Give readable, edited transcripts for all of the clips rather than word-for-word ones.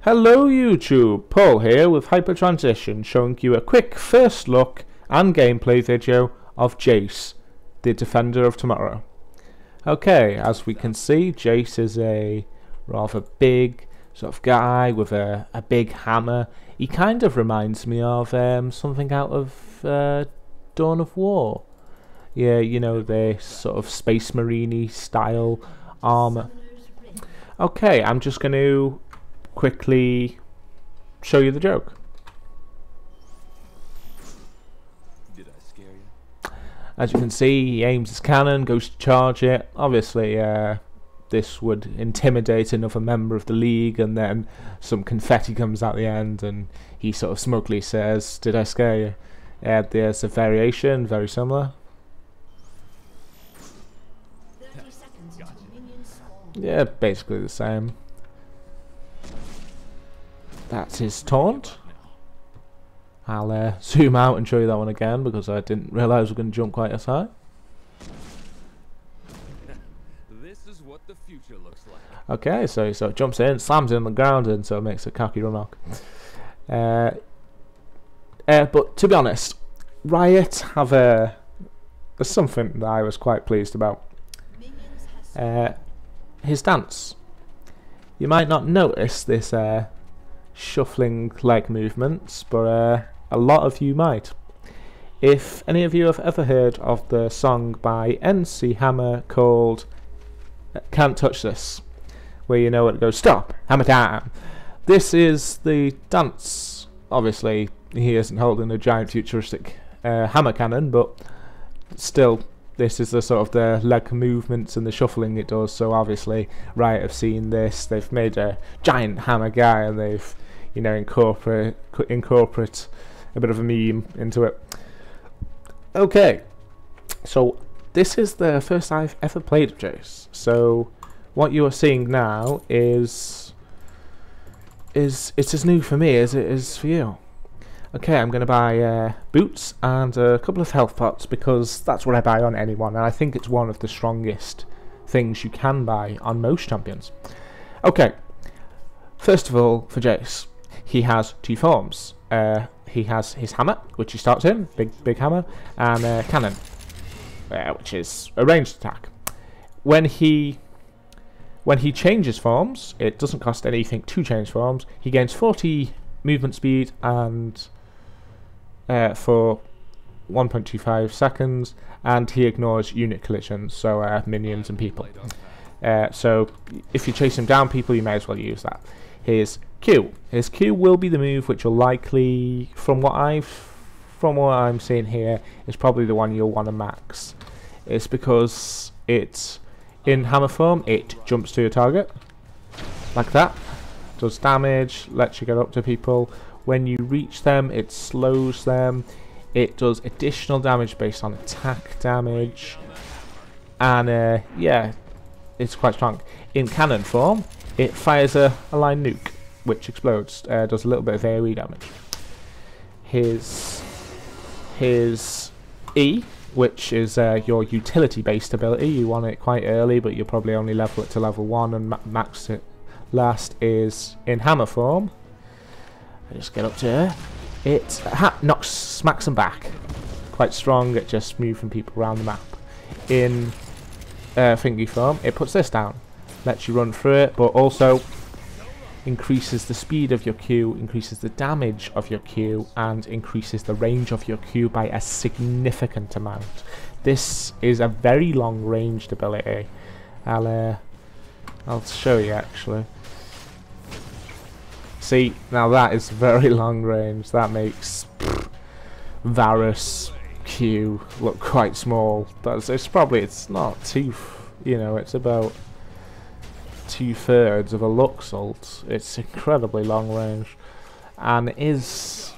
Hello YouTube, Paul here with HyperTransition, showing you a quick first look and gameplay video of Jayce, the Defender of Tomorrow. Okay, as we can see, Jayce is a rather big sort of guy with a big hammer. He kind of reminds me of something out of Dawn of War. Yeah, you know, the sort of Space Marine-y style armor. Okay, I'm just going to quickly show you the joke. Did I scare you? As you can see, he aims his cannon, goes to charge it. Obviously, this would intimidate another member of the league, and then some confetti comes out the end, and he sort of smugly says, "Did I scare you?" There's a variation, very similar. 30 seconds until minions spawn. Yeah, basically the same. That's his taunt. I'll zoom out and show you that one again because I didn't realise we're going to jump quite as high. This is what the future looks like. Okay, so he sort of jumps in, slams in the ground, and sort of makes a cocky remark. But to be honest, Riot have there's something that I was quite pleased about. His dance. You might not notice this shuffling leg movements, but a lot of you might. If any of you have ever heard of the song by NC Hammer called Can't Touch This, where you know it goes, "Stop, hammer time." This is the dance. Obviously he isn't holding a giant futuristic hammer cannon, but still this is the sort of the leg movements and the shuffling it does. So obviously Riot have seen this, they've made a giant hammer guy, and they've, you know, incorporate a bit of a meme into it. Okay, so this is the first I've ever played of Jayce. So what you are seeing now is it's as new for me as it is for you. Okay, I'm going to buy boots and a couple of health pots because that's what I buy on anyone, and I think it's one of the strongest things you can buy on most champions. Okay, first of all, for Jayce, he has two forms. He has his hammer, which he starts in, big hammer, and a cannon, which is a ranged attack. When he changes forms, it doesn't cost anything to change forms. He gains 40 movement speed and for 1.25 seconds, and he ignores unit collisions, so minions and people. So if you chase him down people, you may as well use that. His Q will be the move which will likely, from what I'm seeing here, is probably the one you'll want to max. It's because it's in hammer form, it jumps to your target like that, does damage, lets you get up to people. When you reach them, it slows them. It does additional damage based on attack damage, and yeah, it's quite strong. In cannon form, it fires a line nuke, which explodes, does a little bit of AoE damage. His E, which is your utility-based ability, you want it quite early, but you'll probably only level it to level 1 and max it last, is in hammer form. I just get up to her. It smacks them back. Quite strong at just moving people around the map. In thingy form, it puts this down, lets you run through it, but also increases the speed of your Q, increases the damage of your Q, and increases the range of your Q by a significant amount. This is a very long ranged ability. I'll show you actually. See, now that is very long range. That makes Varus Q look quite small. It's not too, you know, it's about 2/3 of a Lux ult. It's incredibly long range, and is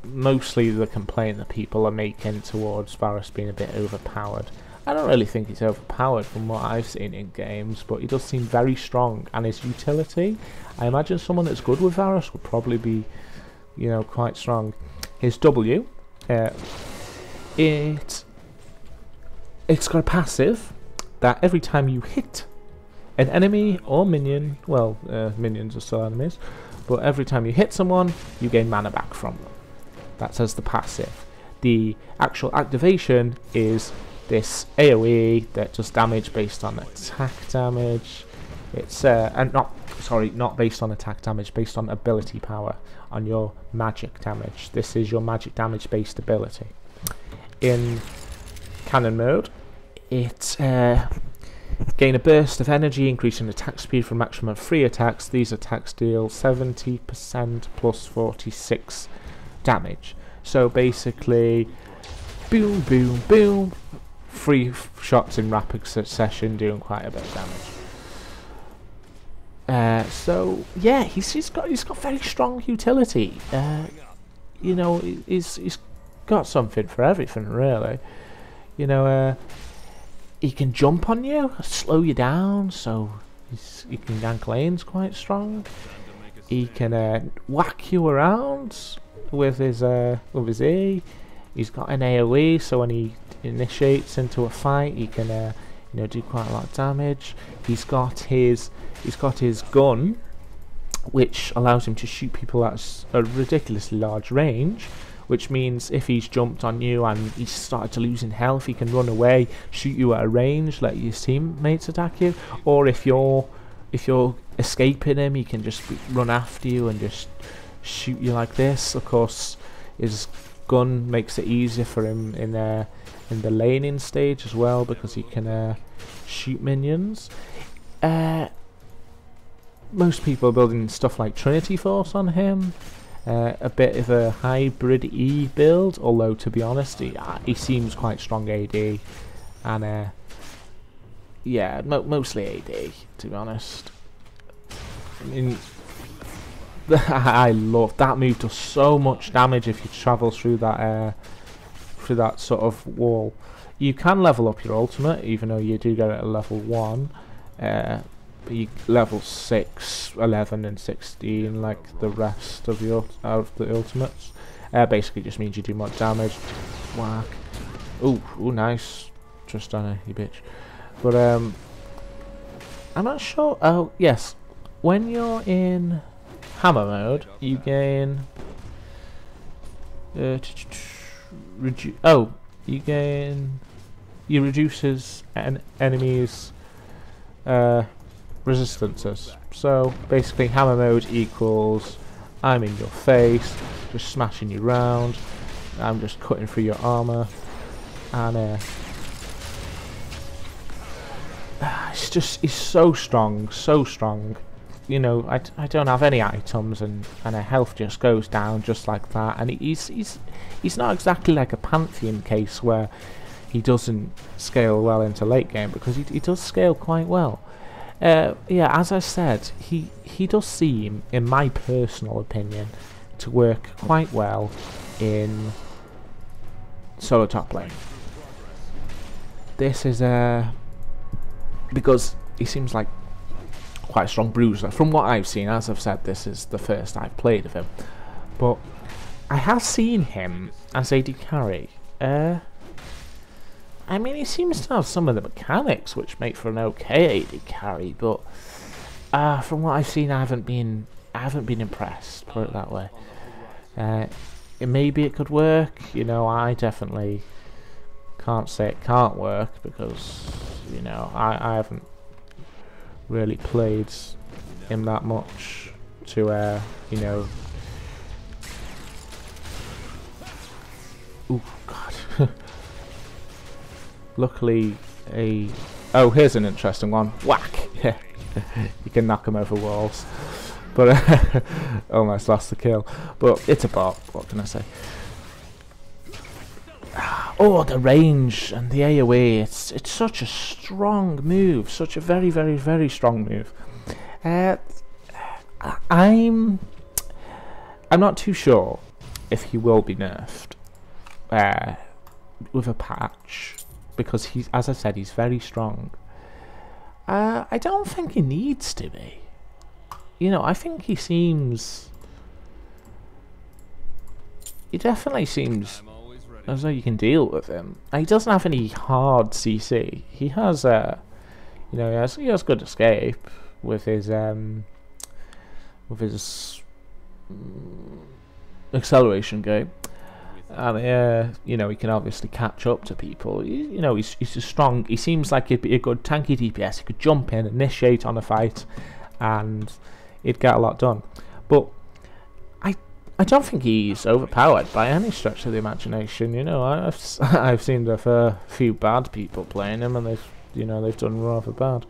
mostly the complaint that people are making towards Varus being a bit overpowered. I don't really think he's overpowered from what I've seen in games, but he does seem very strong, and his utility, I imagine someone that's good with Varus would probably be, you know, quite strong. His W, it's got a passive that every time you hit an enemy or minion, well, minions are still enemies, but every time you hit someone, you gain mana back from them. That's as the passive. The actual activation is this AoE that does damage based on attack damage. It's and not based on attack damage, based on ability power, on your magic damage. This is your magic damage based ability. In cannon mode, it gain a burst of energy, increasing attack speed for a maximum of 3 attacks. These attacks deal 70% plus 46 damage. So basically, boom, boom, boom, 3 shots in rapid succession, doing quite a bit of damage. So yeah, he's got very strong utility. You know, he's got something for everything, really. You know, he can jump on you, slow you down, so he can gank lanes quite strong. He can whack you around with his E. He's got an AoE, so when he initiates into a fight, he can you know, do quite a lot of damage. He's got his gun, which allows him to shoot people at a ridiculously large range, which means if he's jumped on you and he's started to lose in health, he can run away, shoot you at a range, let your teammates attack you, or if you're escaping him, he can just run after you and just shoot you like this. Of course, his gun makes it easier for him in the laning stage as well, because he can shoot minions. Most people are building stuff like Trinity Force on him. A bit of a hybrid E build, although to be honest, he seems quite strong AD, and yeah, mostly AD, to be honest. I mean, I love that move. Does so much damage if you travel through that sort of wall. You can level up your ultimate, even though you do get it at level 1. But you level 6, 11 and 16 like the rest of the ultimates. Basically just means you do more damage. Whack. Ooh, nice. Just on you bitch. But I'm not sure. Oh yes, when you're in hammer mode, you gain you reduces an enemy's resistances. So basically hammer mode equals I'm in your face, just smashing you round, I'm just cutting through your armor, and it's so strong, so strong. You know, I don't have any items, and her health just goes down just like that, and he's not exactly like a Pantheon case where he doesn't scale well into late game, because he does scale quite well. Yeah, as I said, he does seem, in my personal opinion, to work quite well in solo top lane. This is because he seems like quite a strong bruiser. From what I've seen, as I've said, this is the first I've played of him, but I have seen him as AD carry. I mean, he seems to have some of the mechanics which make for an okay AD carry, but from what I've seen, I haven't been impressed. Put it that way. Maybe it could work. You know, I definitely can't say it can't work, because you know I haven't really played him that much to you know. Oh God. Luckily, oh, here's an interesting one. Whack! You can knock him over walls, but almost lost the kill. But it's a bot. What can I say? Oh, the range and the AoE. It's such a strong move. Such a very, very, very strong move. I'm not too sure if he will be nerfed with a patch, because he's, as I said, he's very strong. I don't think he needs to be. You know, I think he definitely seems as though you can deal with him. He doesn't have any hard CC. He has you know, he has good escape with his acceleration game. And you know, he can obviously catch up to people. You know, he's a strong. He seems like he'd be a good tanky DPS. He could jump in, initiate on a fight, and he'd get a lot done. But I don't think he's overpowered by any stretch of the imagination. You know, I've seen a few bad people playing him, and they've done rather bad.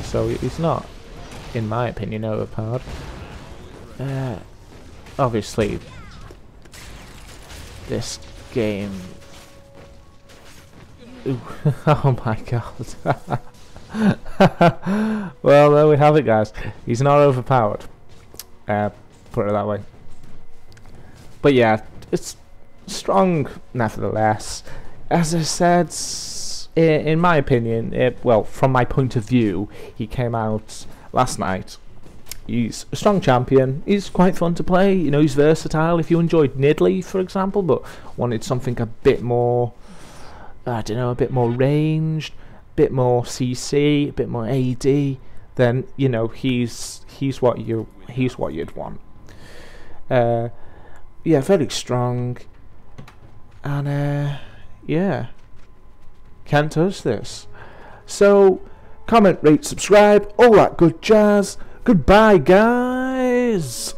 So he's not, in my opinion, overpowered. Obviously, this game. Ooh, oh my god. Well, there we have it, guys. He's not overpowered. Put it that way. But yeah, it's strong nevertheless. As I said, in my opinion, well, from my point of view, he came out last night. He's a strong champion. He's quite fun to play. You know, he's versatile. If you enjoyed Nidalee, for example, but wanted something a bit more, I don't know, a bit more ranged, a bit more CC, a bit more AD, then you know he's what you'd want. Yeah, very strong, and yeah, can't touch this. So, comment, rate, subscribe, all that good jazz. Goodbye, guys.